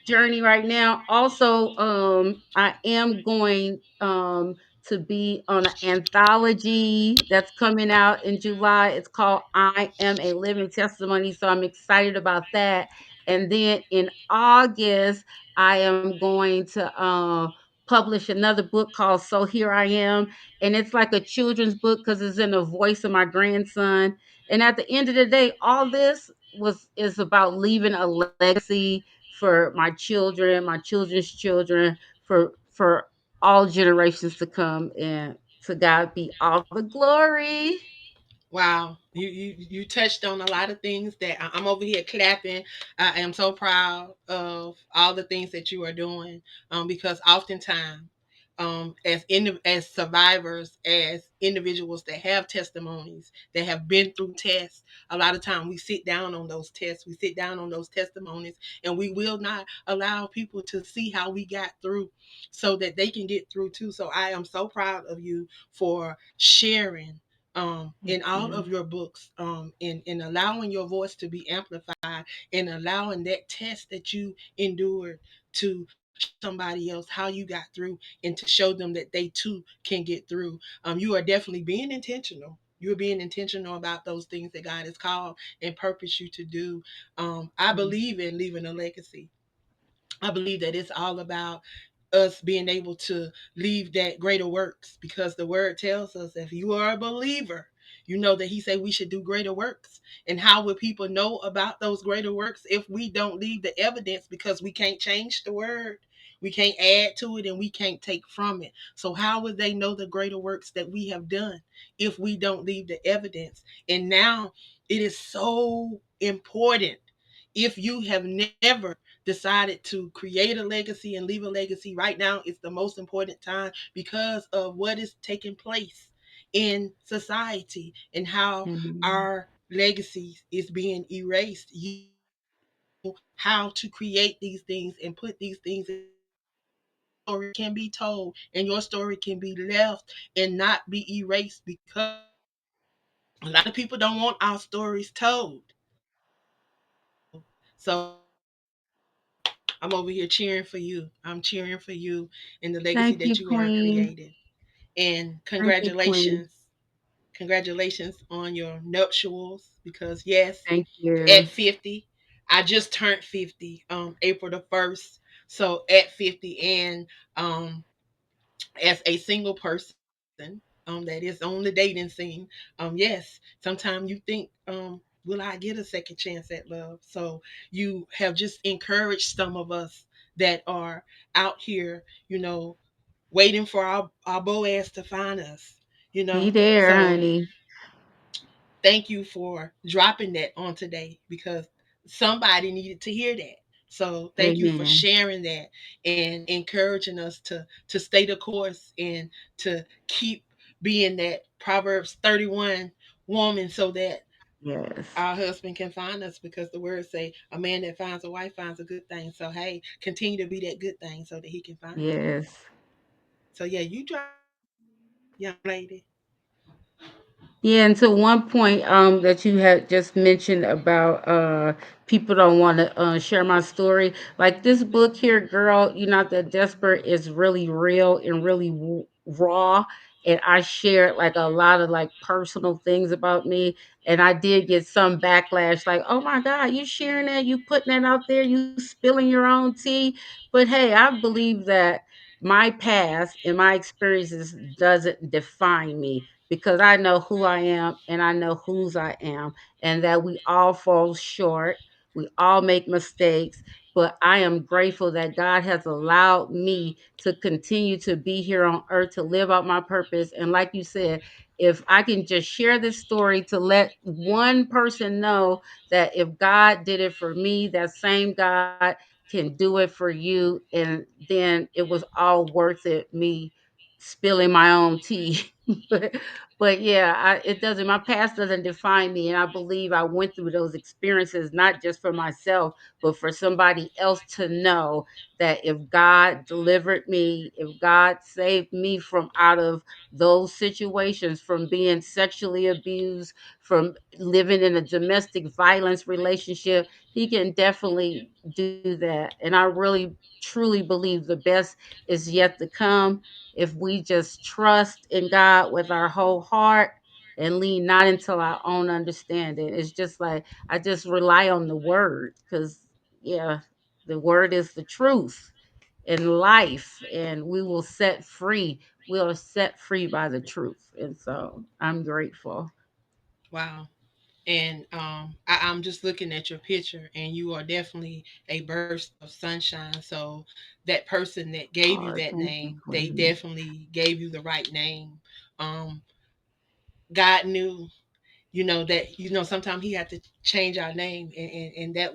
journey right now. Also, I am going to be on an anthology that's coming out in July. It's called I Am a Living Testimony. So I'm excited about that. And then in August, I am going to publish another book called So Here I Am. And it's like a children's book because it's in the voice of my grandson. And at the end of the day, all this was is about leaving a legacy for my children, my children's children, for all generations to come. And to God be all the glory. Wow, you touched on a lot of things that I'm over here clapping. I am so proud of all the things that you are doing, because oftentimes, as survivors, as individuals that have testimonies that have been through tests, a lot of time we sit down on those tests, we sit down on those testimonies, and we will not allow people to see how we got through, so that they can get through too. So I am so proud of you for sharing, Thank in all you. of your books, in allowing your voice to be amplified, and allowing that test that you endured to show somebody else how you got through, and to show them that they too can get through. You are definitely being intentional. You're being intentional about those things that God has called and purposed you to do. I believe in leaving a legacy. I believe that it's all about us being able to leave that greater works, because the word tells us if you are a believer, you know that he said we should do greater works. And how would people know about those greater works if we don't leave the evidence? Because we can't change the word. We can't add to it and we can't take from it. So how would they know the greater works that we have done if we don't leave the evidence? And now it is so important, if you have never decided to create a legacy and leave a legacy, right now it's the most important time, because of what is taking place in society and how Amen. our legacy is being erased. You know how to create these things and put these things in place, so that your story can be told and your story can be left and not be erased, because a lot of people don't want our stories told. So I'm over here cheering for you. I'm cheering for you in the legacy Thank you, that you are Queen. creating. And Thank you, Queen. congratulations. Congratulations on your nuptials, because yes, Thank at you. 50, I just turned 50 April the 1st. So at 50, and as a single person, that is on the dating scene, yes, sometimes you think, will I get a second chance at love? So you have just encouraged some of us that are out here, waiting for our Boaz to find us, He there, so honey. thank you for dropping that on today, because somebody needed to hear that. So thank you for Amen. sharing that and encouraging us to stay the course and to keep being that Proverbs 31 woman, so that Yes. our husband can find us, because the words say a man that finds a wife finds a good thing. So hey, continue to be that good thing so that he can find you. Yes. So yeah, you drop the mic, young lady. Yeah, and to one point that you had just mentioned about people don't want to share my story. Like this book here, girl, you're not that desperate, is really real and really raw. And I shared like a lot of like personal things about me. And I did get some backlash, like, oh my God, you sharing that, you putting that out there, you spilling your own tea. But hey, I believe that my past and my experiences doesn't define me because I know who I am and I know whose I am, and that we all fall short. We all make mistakes, but I am grateful that God has allowed me to continue to be here on earth to live out my purpose. And like you said, if I can just share this story to let one person know that if God did it for me, that same God can do it for you. And then it was all worth it, me spilling my own tea. but, but yeah, it doesn't. My past doesn't define me, and I believe I went through those experiences not just for myself, but for somebody else to know that if God delivered me, if God saved me from out of those situations, from being sexually abused, from living in a domestic violence relationship, He can definitely do that. And I really truly believe the best is yet to come if we just trust in God with our whole heart and lean not into our own understanding. It's just like I just rely on the word because, yeah, the word is the truth in life, and we will set free. We are set free by the truth. And so I'm grateful. Wow. And I'm just looking at your picture, and you are definitely a burst of sunshine. So that person that gave you Oh, that thank you, name, they Queen. definitely gave you the right name. Um, God knew, that sometimes He had to change our name, and that